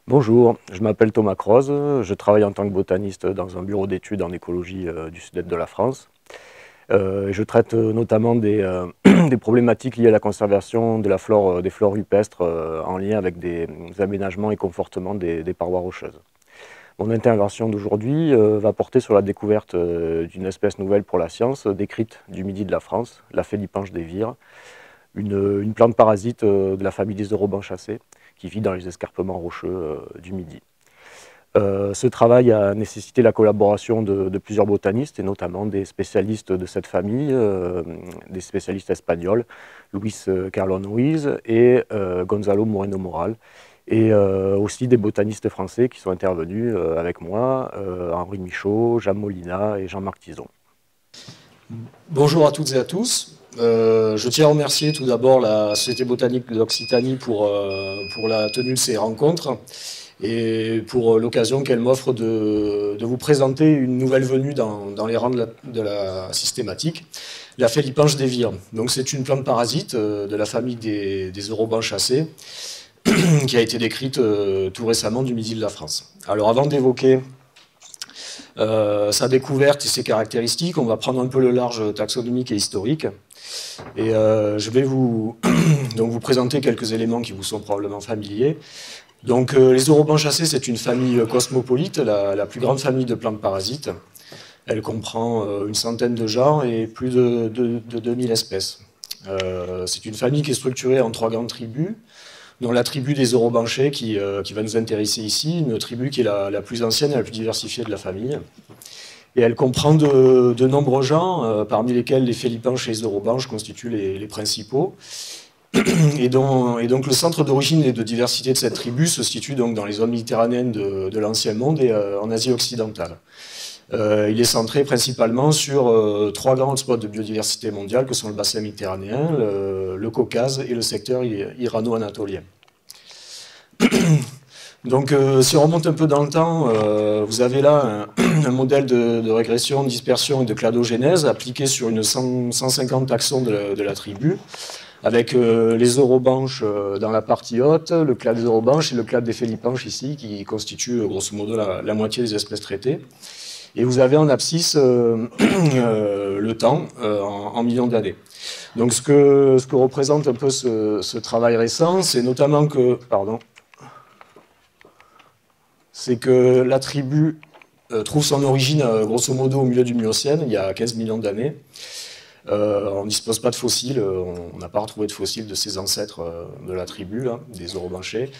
Bonjour, je m'appelle Thomas Croze, je travaille en tant que botaniste dans un bureau d'études en écologie du sud-est de la France. Je traite notamment des problématiques liées à la conservation de la flore, des flores rupestres en lien avec des aménagements et confortements des parois rocheuses. Mon intervention d'aujourd'hui va porter sur la découverte d'une espèce nouvelle pour la science, décrite du midi de la France, la félipange des vires, une plante parasite de la famille des eurobanchacées qui vit dans les escarpements rocheux du Midi. Ce travail a nécessité la collaboration de plusieurs botanistes et notamment des spécialistes de cette famille, des spécialistes espagnols, Luis Carlon Ruiz et Gonzalo Moreno Moral, et aussi des botanistes français qui sont intervenus avec moi, Henri Michaud, Jean Molina et Jean-Marc Tison. Bonjour à toutes et à tous. Je tiens à remercier tout d'abord la Société botanique d'Occitanie pour la tenue de ces rencontres et pour l'occasion qu'elle m'offre de vous présenter une nouvelle venue dans les rangs de la systématique, la félipange des vires. Donc c'est une plante parasite de la famille des eurobanchacées qui a été décrite tout récemment du midi de la France. Alors avant d'évoquer sa découverte et ses caractéristiques, on va prendre un peu le large taxonomique et historique. Et je vais donc vous présenter quelques éléments qui vous sont probablement familiers. Donc les eurobanchacées, c'est une famille cosmopolite, la plus grande famille de plantes parasites. Elle comprend une centaine de genres et plus de 2000 espèces. C'est une famille qui est structurée en 3 grandes tribus, dont la tribu des eurobanchés qui va nous intéresser ici, une tribu qui est la plus ancienne et la plus diversifiée de la famille. Et elle comprend de nombreux genres, parmi lesquels les félipanches et les eurobanches constituent les principaux. Et donc le centre d'origine et de diversité de cette tribu se situe donc dans les zones méditerranéennes de l'Ancien Monde et en Asie occidentale. Il est centré principalement sur 3 grands spots de biodiversité mondiale que sont le bassin méditerranéen, le Caucase et le secteur irano-anatolien. Donc si on remonte un peu dans le temps, vous avez là un modèle de régression, de dispersion et de cladogénèse appliqué sur une 150 taxons de la tribu, avec les eurobanches dans la partie haute, le clade des eurobanches et le clade des félipanches ici, qui constituent grosso modo la moitié des espèces traitées. Et vous avez en abscisse le temps en millions d'années. Donc ce que représente un peu ce travail récent, c'est notamment que, c'est que la tribu trouve son origine grosso modo au milieu du Miocène, il y a 15 millions d'années. On ne dispose pas de fossiles, on n'a pas retrouvé de fossiles de ses ancêtres de la tribu, là, des eurobanchés.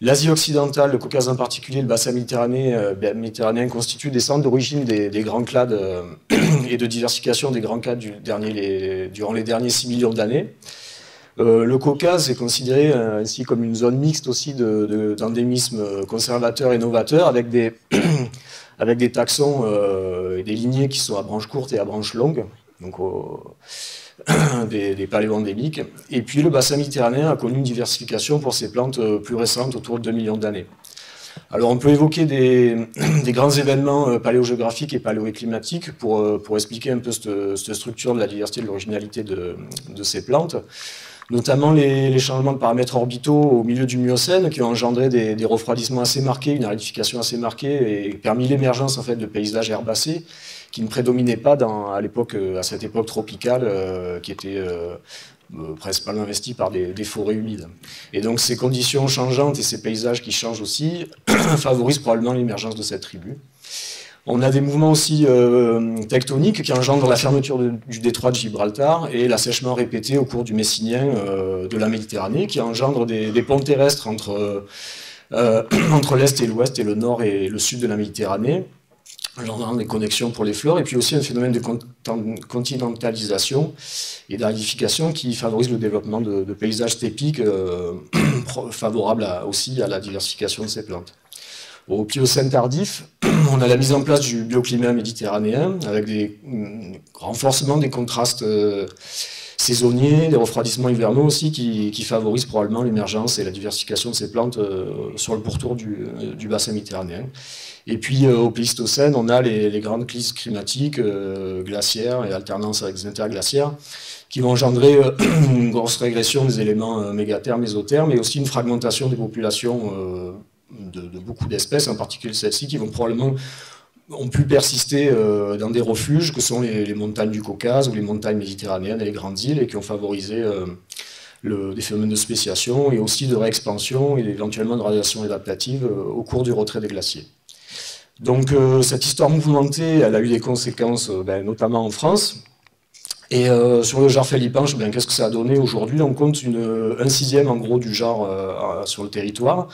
L'Asie occidentale, le Caucase en particulier, le bassin méditerranéen constituent des centres d'origine des grands clades et de diversification des grands clades durant les derniers 6 millions d'années. Le Caucase est considéré ainsi comme une zone mixte aussi d'endémisme conservateur et novateur, avec des taxons et des lignées qui sont à branches courtes et à branches longues, donc des paléoendémiques. Et puis le bassin méditerranéen a connu une diversification pour ses plantes plus récentes, autour de 2 millions d'années. Alors on peut évoquer des grands événements paléogéographiques et paléoclimatiques pour expliquer un peu cette structure de la diversité, de l'originalité de ces plantes. Notamment les changements de paramètres orbitaux au milieu du Miocène qui ont engendré des refroidissements assez marqués, une aridification assez marquée et permis l'émergence en fait de paysages herbacés qui ne prédominaient pas à cette époque tropicale qui était principalement investie par des forêts humides. Et donc ces conditions changeantes et ces paysages qui changent aussi favorisent probablement l'émergence de cette tribu. On a des mouvements aussi tectoniques qui engendrent la fermeture du détroit de Gibraltar et l'assèchement répété au cours du Messinien de la Méditerranée qui engendrent des ponts terrestres entre l'Est et l'Ouest et le Nord et le Sud de la Méditerranée, engendrant des connexions pour les fleurs et puis aussi un phénomène de continentalisation et d'aridification qui favorise le développement de paysages tépiques favorables aussi à la diversification de ces plantes. Au Pliocène tardif, on a la mise en place du bioclimat méditerranéen avec des renforcements des contrastes saisonniers, des refroidissements hivernaux aussi qui favorisent probablement l'émergence et la diversification de ces plantes sur le pourtour du bassin méditerranéen. Et puis au Pléistocène, on a les grandes crises climatiques, glaciaires et alternance avec des interglaciaires qui vont engendrer une grosse régression des éléments mégathermes, mésothermes et aussi une fragmentation des populations de beaucoup d'espèces, en particulier celles-ci, qui vont probablement ont pu persister dans des refuges que sont les montagnes du Caucase ou les montagnes méditerranéennes et les grandes îles, et qui ont favorisé des phénomènes de spéciation et aussi de réexpansion et éventuellement de radiation adaptative au cours du retrait des glaciers. Donc cette histoire mouvementée, elle a eu des conséquences notamment en France. Et sur le genre Fellipanche, qu'est-ce que ça a donné aujourd'hui? On compte un sixième en gros du genre sur le territoire.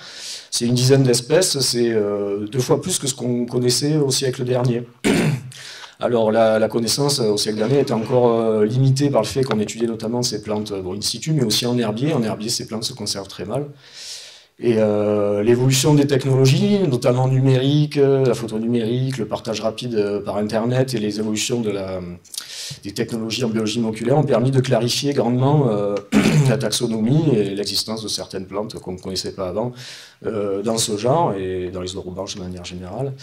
C'est une dizaine d'espèces, c'est 2 fois plus que ce qu'on connaissait au siècle dernier. Alors la connaissance au siècle dernier était encore limitée par le fait qu'on étudiait notamment ces plantes in situ, mais aussi en herbier. En herbier, ces plantes se conservent très mal. Et l'évolution des technologies, notamment numériques, la photo numérique, le partage rapide par Internet et les évolutions des technologies en biologie moléculaire ont permis de clarifier grandement la taxonomie et l'existence de certaines plantes qu'on ne connaissait pas avant dans ce genre et dans les orobanches de manière générale.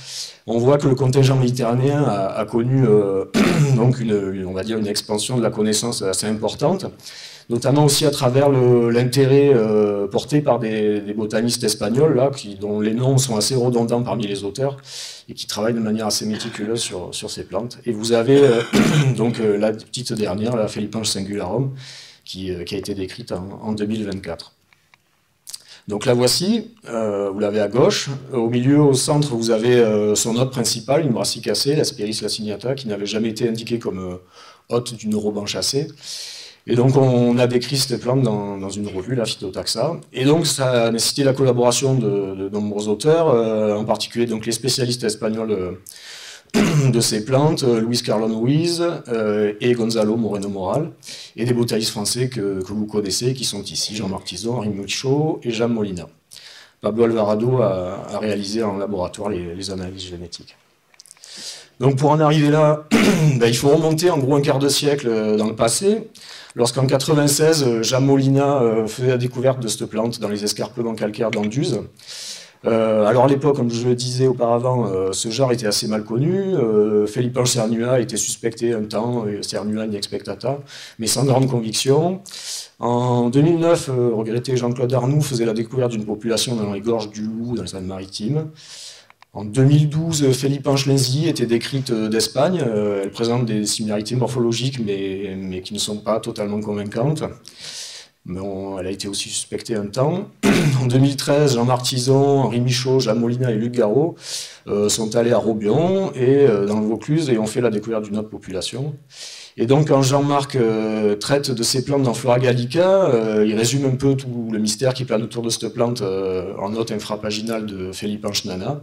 On voit que le contingent méditerranéen a connu donc on va dire une expansion de la connaissance assez importante, notamment aussi à travers l'intérêt porté par des botanistes espagnols, là, dont les noms sont assez redondants parmi les auteurs, et qui travaillent de manière assez méticuleuse sur ces plantes. Et vous avez donc la petite dernière, la Fellipanche singularum, qui a été décrite en 2024. Donc la voici, vous l'avez à gauche. Au milieu, au centre, vous avez son hôte principal, une brassicacée, l'Asperis laciniata, qui n'avait jamais été indiquée comme hôte d'une orobanchacée. Et donc on a décrit cette plante dans une revue, la Phytotaxa. Et donc ça a nécessité la collaboration de nombreux auteurs, en particulier donc les spécialistes espagnols de ces plantes, Luis Carlon Ruiz et Gonzalo Moreno Moral, et des botanistes français que vous connaissez, qui sont ici, Jean-Marc Tison, Henri Michaud et Jean Molina. Pablo Alvarado a réalisé en laboratoire les analyses génétiques. Donc pour en arriver là, il faut remonter en gros un quart de siècle dans le passé, lorsqu'en 1996, Jean Molina faisait la découverte de cette plante dans les escarpements calcaires d'Anduze. Alors à l'époque, comme je le disais auparavant, ce genre était assez mal connu. Fellipanche cernua était suspecté un temps, Cernua inexpectata, mais sans grande conviction. En 2009, regretté Jean-Claude Arnoux faisait la découverte d'une population dans les gorges du Loup, dans les Alpes-Maritimes. En 2012, Fellipanche lenzi était décrite d'Espagne. Elle présente des similarités morphologiques, mais qui ne sont pas totalement convaincantes. Mais elle a été aussi suspectée un temps. En 2013, Jean-Marc Tison, Henri Michaud, Jean Molina et Luc Garot sont allés à Robion et dans le Vaucluse et ont fait la découverte d'une autre population. Et donc quand Jean-Marc traite de ces plantes dans Flora Gallica, il résume un peu tout le mystère qui plane autour de cette plante en note infrapaginale de Fellipanche nana.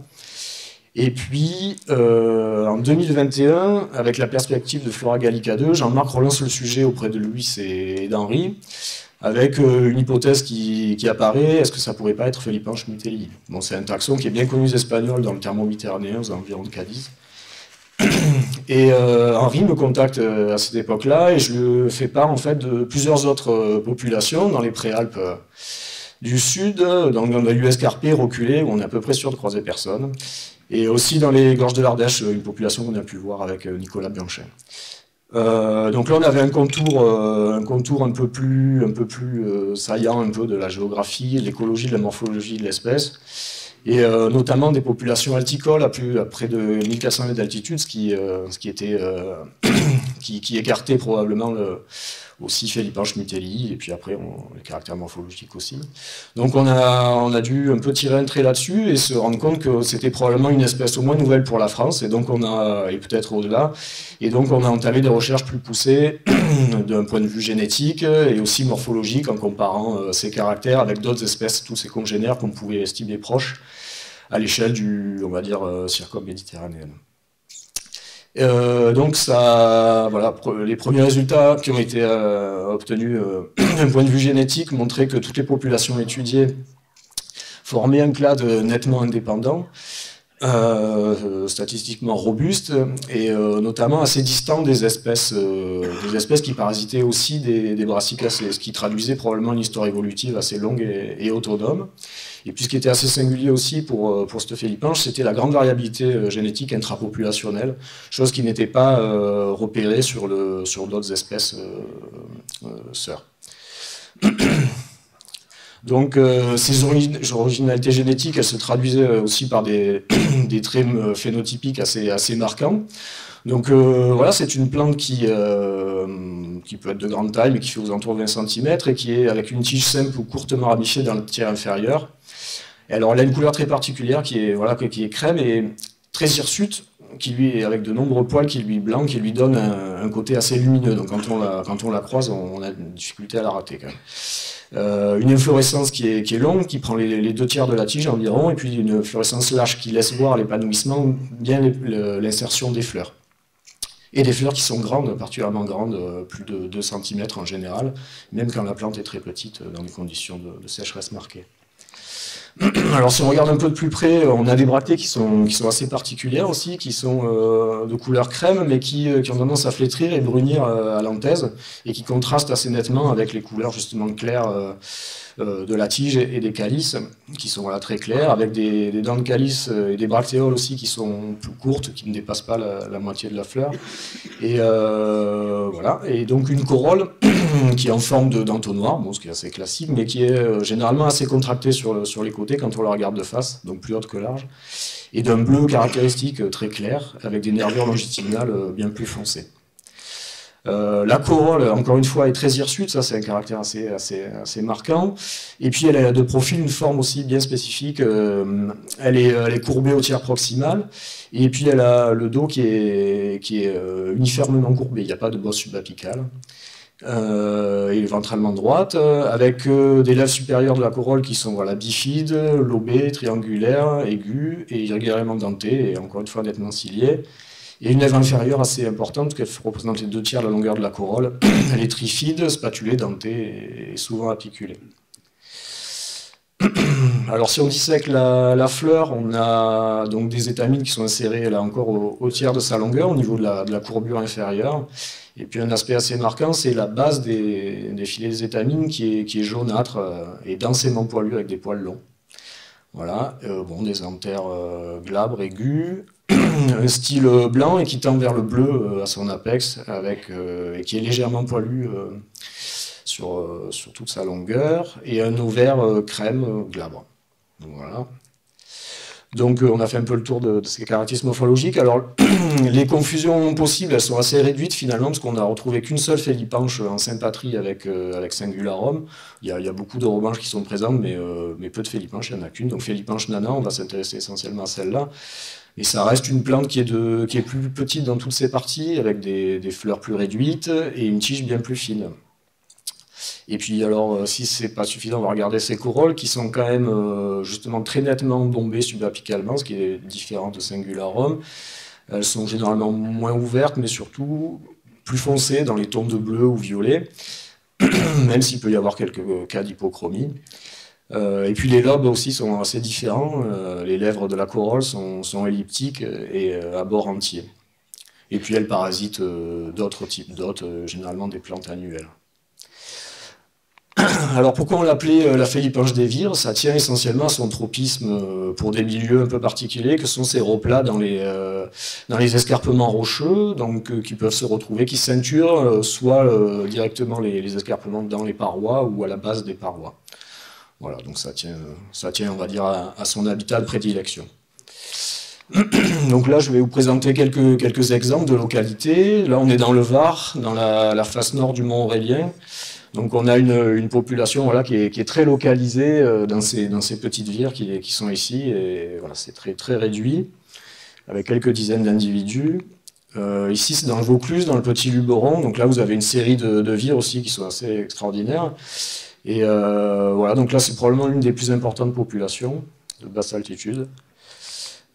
Et puis, en 2021, avec la perspective de Flora Gallica 2, Jean-Marc relance le sujet auprès de Louis et d'Henri, avec une hypothèse qui apparaît, est-ce que ça pourrait pas être Fellipanche mutelli? Bon, c'est un taxon qui est bien connu des Espagnols dans le thermo-méditerranéen, aux environs de Cadiz. Et Henri me contacte à cette époque-là, et je lui fais part en fait de plusieurs autres populations dans les préalpes du sud, dans l'US Carpé reculé, où on est à peu près sûr de croiser personne. Et aussi dans les gorges de l'Ardèche, une population qu'on a pu voir avec Nicolas Bianchin. Donc là, on avait un contour un peu plus saillant un peu de la géographie, de l'écologie, de la morphologie de l'espèce, et notamment des populations alticoles à près de 1400 mètres d'altitude, ce qui écartait probablement aussi Fellipanche mutelli, et puis après les caractères morphologiques aussi. Donc on a dû un peu tirer un trait là-dessus et se rendre compte que c'était probablement une espèce au moins nouvelle pour la France, et donc et peut-être au-delà, et donc on a entamé des recherches plus poussées d'un point de vue génétique et aussi morphologique en comparant ces caractères avec d'autres espèces, tous ces congénères qu'on pouvait estimer proches à l'échelle on va dire, circum-méditerranéenne. Donc voilà, les premiers résultats qui ont été obtenus d'un point de vue génétique montraient que toutes les populations étudiées formaient un clade nettement indépendant, statistiquement robuste et notamment assez distant des espèces qui parasitaient aussi des brassicacées, ce qui traduisait probablement une histoire évolutive assez longue et autonome. Et puis ce qui était assez singulier aussi pour cette Fellipanche, c'était la grande variabilité génétique intrapopulationnelle, chose qui n'était pas repérée sur d'autres espèces sœurs. Donc ces originalités génétiques, elles se traduisaient aussi par des traits phénotypiques assez marquants. Donc voilà, c'est une plante qui peut être de grande taille, mais qui fait aux alentours de 20 cm, et qui est avec une tige simple ou courtement ramifiée dans le tiers inférieur. Et alors elle a une couleur très particulière qui est crème et très hirsute, avec de nombreux poils blancs, qui lui donnent un côté assez lumineux. Donc quand on la croise, on a une difficulté à la rater quand même. Une inflorescence qui est longue, qui prend les 2/3 de la tige environ, et puis une inflorescence lâche qui laisse voir l'épanouissement, bien l'insertion des fleurs. Et des fleurs qui sont grandes, particulièrement grandes, plus de 2 cm en général, même quand la plante est très petite, dans des conditions de sécheresse marquées. Alors si on regarde un peu de plus près, on a des bractées qui sont assez particulières aussi, qui sont de couleur crème, mais qui ont tendance à flétrir et brunir à l'anthèse, et qui contrastent assez nettement avec les couleurs justement claires de la tige et des calices, qui sont très clairs, avec des dents de calice et des bractéoles aussi qui sont plus courtes, qui ne dépassent pas la moitié de la fleur. Et voilà. Et donc une corolle qui est en forme d'entonnoir, ce qui est assez classique, mais qui est généralement assez contractée sur les côtés quand on la regarde de face, donc plus haute que large, et d'un bleu caractéristique très clair, avec des nervures longitudinales bien plus foncées. La corolle, encore une fois, est très hirsute, ça c'est un caractère assez marquant. Et puis elle a de profil une forme aussi bien spécifique. Elle est courbée au tiers proximal. Et puis elle a le dos qui est uniformément courbé. Il n'y a pas de bosse subapicale. Et ventralement droite, avec des lèvres supérieures de la corolle qui sont bifides, lobées, triangulaires, aiguës et irrégulièrement dentées, et encore une fois nettement ciliées. Et une lèvre inférieure assez importante, qu'elle représente les 2/3 de la longueur de la corolle. Elle est trifide, spatulée, dentée et souvent apiculée. Alors si on dissèque la fleur, on a donc des étamines qui sont insérées là encore au tiers de sa longueur, au niveau de la courbure inférieure. Et puis un aspect assez marquant, c'est la base des filets des étamines qui est jaunâtre et densément poilu avec des poils longs. Voilà, des anthères glabres, aigus, un style blanc et qui tend vers le bleu à son apex, et qui est légèrement poilu sur toute sa longueur, et un ovaire crème glabre. Voilà. Donc on a fait un peu le tour de ces caractéristiques morphologiques. Alors les confusions possibles, elles sont assez réduites finalement, parce qu'on n'a retrouvé qu'une seule félipanche en sympatrie avec Singularum. Il y a beaucoup de robanches qui sont présentes, mais peu de félipanches, il n'y en a qu'une. Donc félipanche nana, on va s'intéresser essentiellement à celle-là. Et ça reste une plante qui est plus petite dans toutes ses parties, avec des fleurs plus réduites et une tige bien plus fine. Et puis alors, si c'est pas suffisant, on va regarder ces corolles qui sont quand même justement très nettement bombées subapicalement, ce qui est différent de Singularum. Elles sont généralement moins ouvertes, mais surtout plus foncées dans les tons de bleu ou violet, même s'il peut y avoir quelques cas d'hypochromie. Et puis les lobes aussi sont assez différents. Les lèvres de la corolle sont elliptiques et à bord entier. Et puis elles parasitent d'autres types d'hôtes, généralement des plantes annuelles. Alors pourquoi on l'appelait la félipanche des vires? Ça tient essentiellement à son tropisme pour des milieux un peu particuliers, que sont ces replats dans les escarpements rocheux, donc qui peuvent se retrouver, qui ceinturent soit directement les escarpements dans les parois ou à la base des parois. Voilà, donc ça tient, on va dire, à son habitat de prédilection. Donc là, je vais vous présenter quelques exemples de localités. Là, on est dans le Var, dans la face nord du Mont Aurélien. Donc on a une population qui est très localisée dans ces petites vires qui sont ici. Et voilà, c'est très, très réduit, avec quelques dizaines d'individus. Ici, c'est dans le Vaucluse, dans le Petit Luberon. Donc là, vous avez une série de vires aussi qui sont assez extraordinaires. Et voilà, donc là, c'est probablement l'une des plus importantes populations de basse altitude.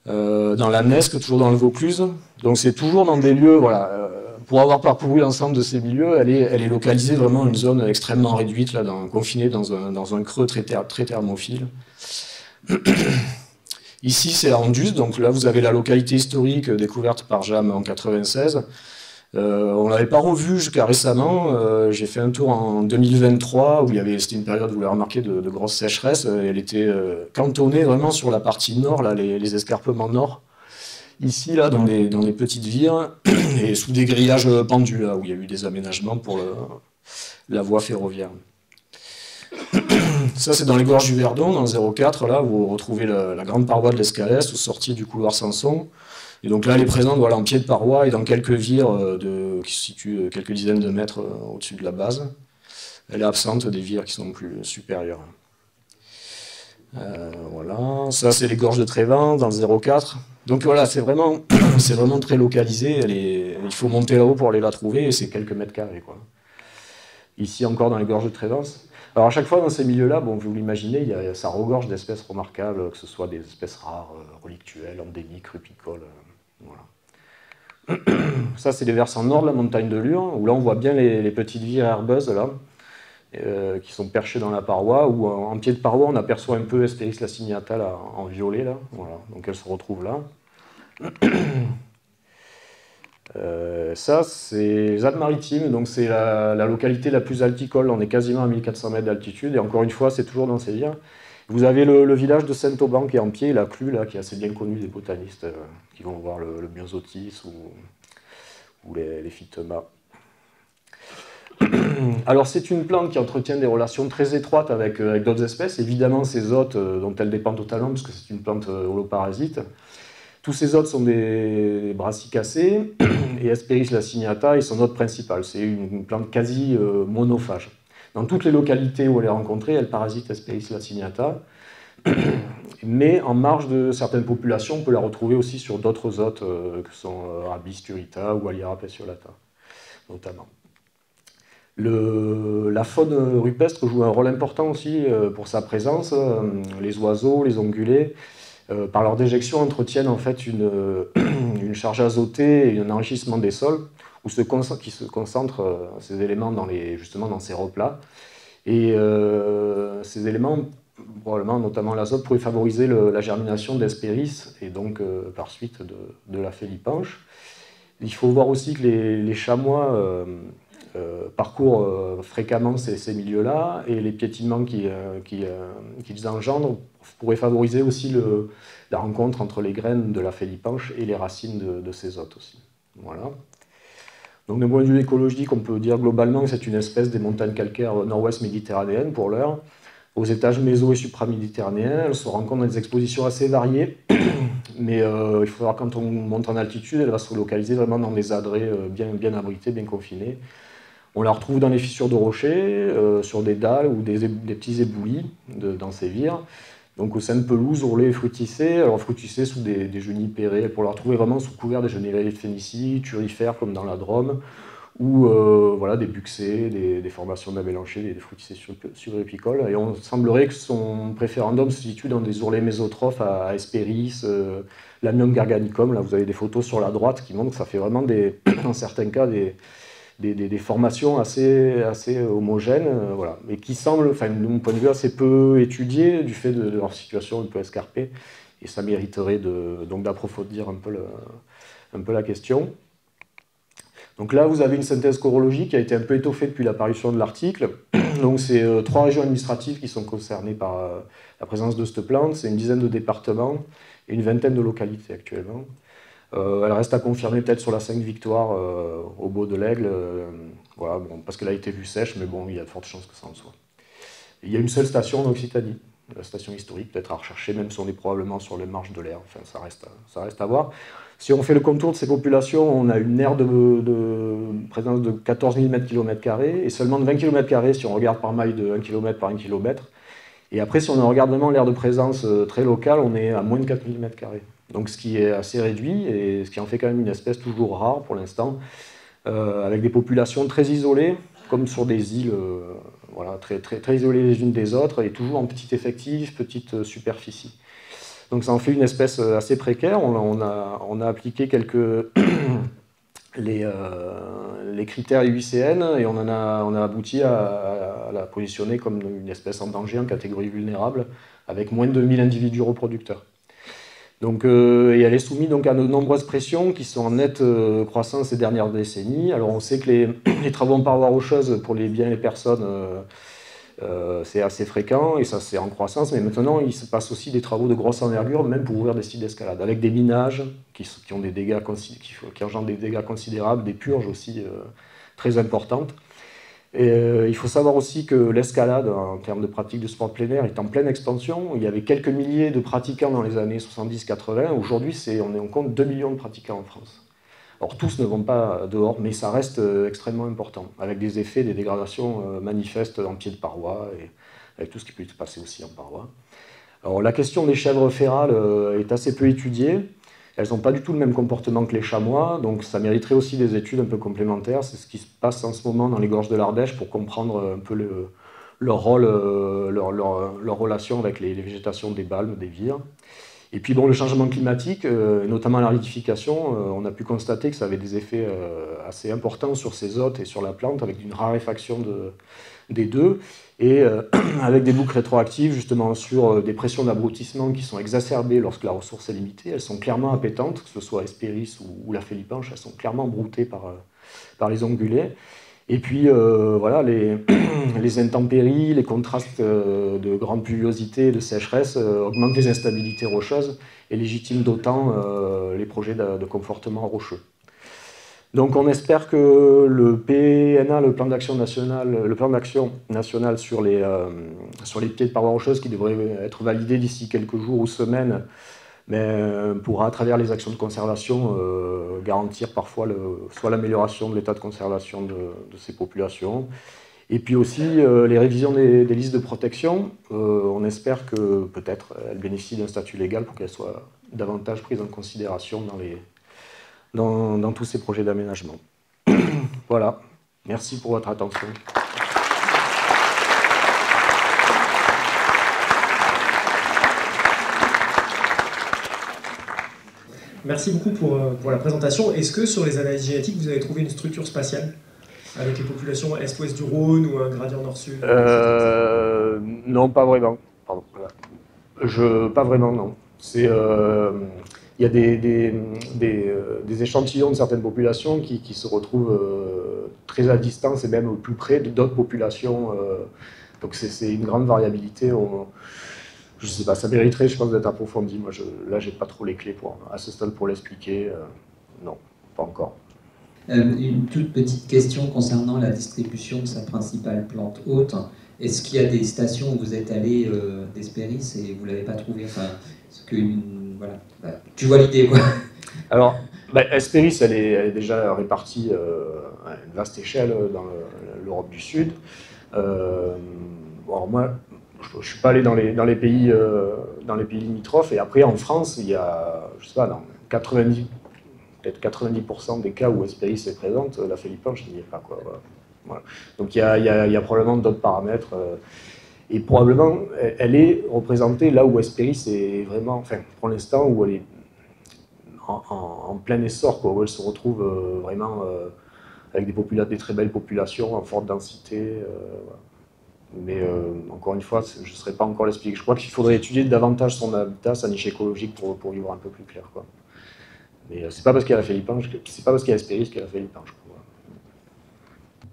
Dans la Nesque, toujours dans le Vaucluse. Donc c'est toujours dans des lieux, pour avoir parcouru l'ensemble de ces milieux, elle est localisée vraiment dans une zone extrêmement réduite, là, confinée dans un creux très thermophile. Ici, c'est Andus, donc là, vous avez la localité historique découverte par Jam en 1996. On ne l'avait pas revu jusqu'à récemment. J'ai fait un tour en 2023 où c'était une période où vous l'avez remarqué de grosses sécheresses. Elle était cantonnée vraiment sur la partie nord, là, les escarpements nord. Ici, là, dans les petites vires, et sous des grillages pendus, là, où il y a eu des aménagements pour la voie ferroviaire. Ça, c'est dans les gorges du Verdon, dans le 0,4, là, où vous retrouvez la grande paroi de l'Escalès, au sortie du couloir Samson. Et donc là, elle est présente voilà, en pied de paroi et dans quelques vires qui se situent quelques dizaines de mètres au-dessus de la base. Elle est absente des vires qui sont plus supérieures. Voilà, ça c'est les gorges de Trévin dans le 0,4. Donc voilà, c'est vraiment très localisé. Il faut monter là-haut pour aller la trouver et c'est quelques mètres carrés, quoi. Ici encore dans les gorges de Trévins. Alors à chaque fois dans ces milieux-là, bon, vous l'imaginez, ça regorge d'espèces remarquables, que ce soit des espèces rares, relictuelles, endémiques, rupicoles. Voilà. Ça c'est les versants nord de la montagne de Lure, où là on voit bien les petites vires herbeuses là, qui sont perchées dans la paroi, où en pied de paroi on aperçoit un peu Hespéris laciniata là, en violet, là. Voilà. Donc elle se retrouve là. Ça, c'est les Alpes-Maritimes, donc c'est la localité la plus alticole. On est quasiment à 1400 mètres d'altitude, et encore une fois, c'est toujours dans ces vires. Vous avez le village de Saint-Auban qui est en pied, la Clue, là, qui est assez bien connu des botanistes qui vont voir le myosotis ou les phytomas. Alors, c'est une plante qui entretient des relations très étroites avec d'autres espèces. Évidemment, ces hôtes dont elle dépend totalement, puisque c'est une plante holoparasite. Tous ces hôtes sont des brassicacées, et Hespéris laciniata est son hôte principal. C'est une plante quasi monophage. Dans toutes les localités où elle est rencontrée, elle parasite Hespéris laciniata, mais en marge de certaines populations, on peut la retrouver aussi sur d'autres hôtes que sont Rhabis turrita ou Aliara peciolata, notamment. La faune rupestre joue un rôle important aussi pour sa présence. Les oiseaux, les ongulés, par leur déjection, entretiennent en fait une charge azotée et un enrichissement des sols qui se concentrent ces éléments justement dans ces replats. Et ces éléments, probablement notamment l'azote, pourraient favoriser la germination d'Hespéris et donc par suite de la félipanche. Il faut voir aussi que les chamois parcourent fréquemment ces milieux-là, et les piétinements qu'ils engendrent pourraient favoriser aussi la rencontre entre les graines de la félipanche et les racines de ces hôtes aussi. Voilà. Donc d'un point de vue écologique, on peut dire globalement que c'est une espèce des montagnes calcaires nord-ouest méditerranéennes pour l'heure. Aux étages méso- et supraméditerranéens, elle se rencontre dans des expositions assez variées, mais il faudra, quand on monte en altitude, elle va se localiser vraiment dans des adrets bien abrités, bien confinés. On la retrouve dans les fissures de rochers, sur des dalles ou des petits éboulis dans ces vires. Donc au sein de pelouses, ourlets, fruticées, alors fruticées sous des junipérés, pour la retrouver vraiment sous couvert des genivaliers de Phénicie, turifères comme dans la Drôme, ou voilà, des buxés, des formations d'amélanchés, des fruticées subépicoles. Et on semblerait que son préférendum se situe dans des ourlets mésotrophes à Hespéris, Lamium garganicum. Là, vous avez des photos sur la droite qui montrent que ça fait vraiment, dans certains cas, des formations assez homogènes, voilà, mais qui semblent, enfin, de mon point de vue, assez peu étudiées du fait de leur situation un peu escarpée, et ça mériterait donc d'approfondir un peu la question. Donc là, vous avez une synthèse chorologique qui a été un peu étoffée depuis l'apparition de l'article. Donc c'est 3 régions administratives qui sont concernées par la présence de cette plante, c'est une dizaine de départements et une vingtaine de localités actuellement. Elle reste à confirmer peut-être sur la 5 Victoire au Beau de l'Aigle, voilà, bon, parce qu'elle a été vue sèche, mais bon, il y a de fortes chances que ça en soit. Il y a une seule station en Occitanie, la station historique, peut-être à rechercher, même si on est probablement sur les marges de l'air, enfin, ça reste à voir. Si on fait le contour de ces populations, on a une aire de présence de 14 000 m², et seulement de 20 km² si on regarde par maille de 1 km par 1 km. Et après, si on regarde vraiment l'aire de présence très locale, on est à moins de 4 000 m². Donc ce qui est assez réduit, et ce qui en fait quand même une espèce toujours rare pour l'instant, avec des populations très isolées, comme sur des îles voilà, très isolées les unes des autres, et toujours en petit effectif, petite superficie. Donc ça en fait une espèce assez précaire. On a appliqué les critères IUCN, et on a abouti à la positionner comme une espèce en danger, en catégorie vulnérable, avec moins de 1000 individus reproducteurs. Donc, et elle est soumise donc à de nombreuses pressions qui sont en nette croissance ces dernières décennies. Alors on sait que les travaux en parois rocheuses pour les biens et les personnes, c'est assez fréquent, et ça c'est en croissance, mais maintenant il se passe aussi des travaux de grosse envergure, même pour ouvrir des sites d'escalade, avec des minages qui engendrent des dégâts considérables, des purges aussi très importantes. Et il faut savoir aussi que l'escalade, en termes de pratique de sport plein air, est en pleine expansion. Il y avait quelques milliers de pratiquants dans les années 70-80. Aujourd'hui, on compte 2 millions de pratiquants en France. Alors tous ne vont pas dehors, mais ça reste extrêmement important, avec des effets, des dégradations manifestes en pied de paroi, et avec tout ce qui peut se passer aussi en paroi. Alors la question des chèvres férales est assez peu étudiée. Elles n'ont pas du tout le même comportement que les chamois, donc ça mériterait aussi des études un peu complémentaires. C'est ce qui se passe en ce moment dans les gorges de l'Ardèche pour comprendre un peu leur rôle, leur relation avec les végétations des balmes, des vires. Et puis bon, le changement climatique, notamment l'aridification, on a pu constater que ça avait des effets assez importants sur ces hôtes et sur la plante, avec une raréfaction des deux, et avec des boucles rétroactives justement sur des pressions d'abrutissement qui sont exacerbées lorsque la ressource est limitée. Elles sont clairement appétantes, que ce soit Hespéris ou la félipanche, elles sont clairement broutées par les ongulés. Et puis voilà, les intempéries, les contrastes de grande pluviosité, de sécheresse augmentent les instabilités rocheuses et légitiment d'autant les projets de confortement rocheux. Donc on espère que le PNA, le plan d'action national sur les pieds de parois rocheuses, qui devrait être validé d'ici quelques jours ou semaines, mais pourra, à travers les actions de conservation, garantir parfois soit l'amélioration de l'état de conservation de ces populations, et puis aussi les révisions des listes de protection. On espère que peut-être elles bénéficient d'un statut légal pour qu'elles soient davantage prises en considération dans tous ces projets d'aménagement. Voilà, merci pour votre attention. Merci beaucoup pour la présentation. Est-ce que sur les analyses génétiques, vous avez trouvé une structure spatiale avec les populations est-ouest du Rhône ou un gradient nord-sud? Non, pas vraiment. Pardon. Pas vraiment, non. Il y a des échantillons de certaines populations qui se retrouvent très à distance et même au plus près d'autres populations. Donc c'est une grande variabilité. Je ne sais pas, ça mériterait, je pense, d'être approfondi. Moi, là, je n'ai pas trop les clés à ce stade pour l'expliquer. Non, pas encore. Une toute petite question concernant la distribution de sa principale plante hôte. Est-ce qu'il y a des stations où vous êtes allé d'Hespéris et vous ne l'avez pas trouvé? Enfin, voilà. Tu vois l'idée, quoi. Alors, Hespéris, elle est déjà répartie à une vaste échelle dans l'Europe du Sud. Alors moi, je ne suis pas allé dans les pays limitrophes. Et après, en France, il y a, je sais pas, dans peut-être 90% des cas où Hespéris est présente, la félipanche n'y est pas, quoi. Voilà. Donc il y a probablement d'autres paramètres. Et probablement, elle est représentée là où Hespéris est vraiment, enfin, pour l'instant, où elle est en plein essor, quoi, où elle se retrouve vraiment avec des très belles populations en forte densité. Voilà. Mais encore une fois, je ne saurais pas encore l'expliquer. Je crois qu'il faudrait étudier davantage son habitat, sa niche écologique pour y voir un peu plus clair, quoi. Mais c'est pas parce qu'il y a la félipanche, c'est pas parce qu'il y a Hespéris qu'il y a la félipanche.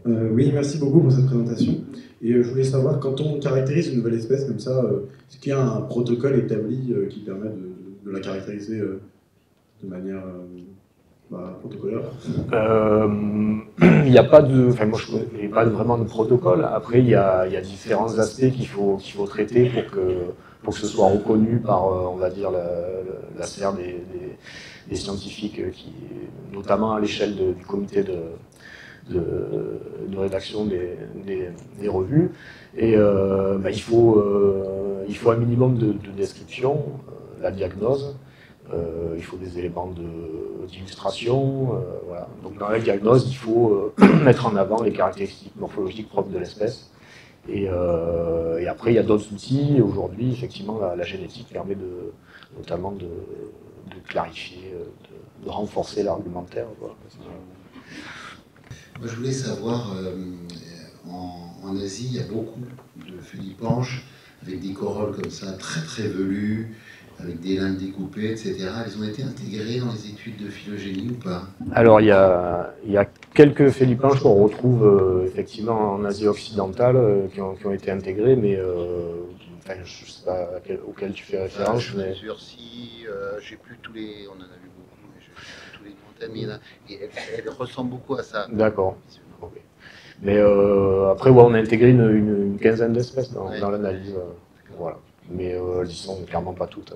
Oui, merci beaucoup pour cette présentation. Et je voulais savoir, quand on caractérise une nouvelle espèce comme ça, est-ce qu'il y a un protocole établi qui permet de la caractériser de manière protocolaire? Il n'y a pas de, enfin moi je n'ai pas vraiment de protocole. Après il y a différents aspects qu'il faut traiter pour que ce soit reconnu par, on va dire, la sphère des scientifiques, notamment à l'échelle du comité de rédaction des revues. Et il faut un minimum de description, la diagnose. Il faut des éléments d'illustration. Voilà. Donc dans la diagnose, il faut mettre en avant les caractéristiques morphologiques propres de l'espèce. Et après, il y a d'autres outils. Aujourd'hui, effectivement, la génétique permet notamment de clarifier, de renforcer l'argumentaire. Voilà. Moi, je voulais savoir, en Asie, il y a beaucoup de félipanches avec des corolles comme ça, très très velues, avec des lames découpées, etc. Elles ont été intégrées dans les études de phylogénie ou pas? Alors, il y a quelques félipanches qu'on retrouve effectivement en Asie occidentale qui ont été intégrées, mais je ne sais pas auquel tu fais référence. Je suis sûr si, je ne sais plus tous les, on en a vu beaucoup, mais je ne sais plus tous les noms, mais il y en a, et elles ressemblent beaucoup à ça. D'accord. Okay. Mais après, ouais, on a intégré une quinzaine d'espèces dans l'analyse. Voilà. Mais elles ne sont clairement pas toutes.